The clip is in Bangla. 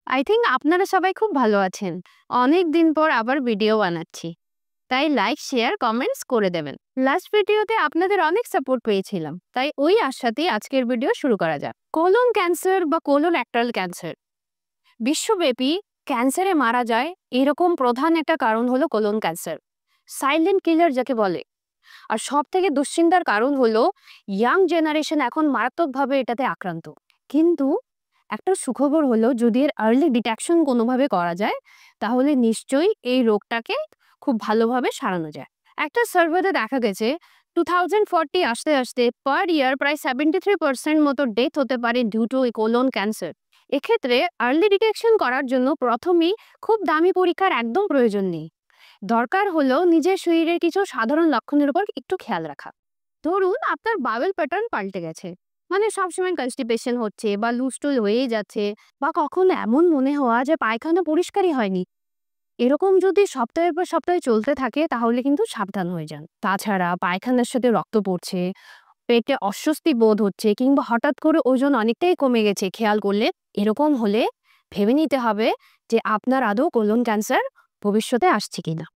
আই থিংক আপনারা সবাই খুব ভালো আছেন। অনেক দিন পর আবার ভিডিও বানাচ্ছি, তাই লাইক শেয়ার কমেন্টস করে দেবেন। লাস্ট ভিডিওতে আপনাদের অনেক সাপোর্ট পেয়েছিলাম, তাই ওই আশাতেই আজকের ভিডিও শুরু করা যাক। কোলন ক্যান্সার বা কোলোরেক্টাল ক্যান্সার বিশ্বব্যাপী ক্যান্সারে মারা যায় এরকম প্রধান একটা কারণ হলো কোলন ক্যান্সার, সাইলেন্ট কিলার যাকে বলে। আর সব থেকে দুশ্চিন্তার কারণ হলো ইয়াং জেনারেশন এখন মারাত্মকভাবে এটাতে আক্রান্ত। কিন্তু একটা সুখবর হলো, যদি এর আর্লি ডিটেকশন কোনোভাবে করা যায় তাহলে নিশ্চয়ই এই রোগটাকে খুব ভালোভাবে সারানো যায়। একটা সার্ভেতে দেখা গেছে 2040 আসতে আসতে পার ইয়ার প্রায় 73% মতো ডেথ হতে পারে ডিউ টু কোলন ক্যান্সার। এক্ষেত্রে আর্লি ডিটেকশন করার জন্য প্রথমেই খুব দামি পরীক্ষার একদম প্রয়োজন নেই। দরকার হলো নিজের শরীরের কিছু সাধারণ লক্ষণের উপর একটু খেয়াল রাখা। ধরুন আপনার বাবেল প্যাটার্ন পাল্টে গেছে, মানে সবসময় কনস্টিপেশন হচ্ছে বা লুজ টুল হয়েই যাচ্ছে, বা কখনো এমন মনে হওয়া যে পায়খানা পরিষ্কারই হয়নি। এরকম যদি সপ্তাহের পর সপ্তাহে চলতে থাকে তাহলে কিন্তু সাবধান হয়ে যান। তাছাড়া পায়খানার সাথে রক্ত পড়ছে, পেটে অস্বস্তি বোধ হচ্ছে, কিংবা হঠাৎ করে ওজন অনেকটাই কমে গেছে খেয়াল করলে, এরকম হলে ভেবে নিতে হবে যে আপনার আদৌ কোলন ক্যান্সার ভবিষ্যতে আসছে কিনা।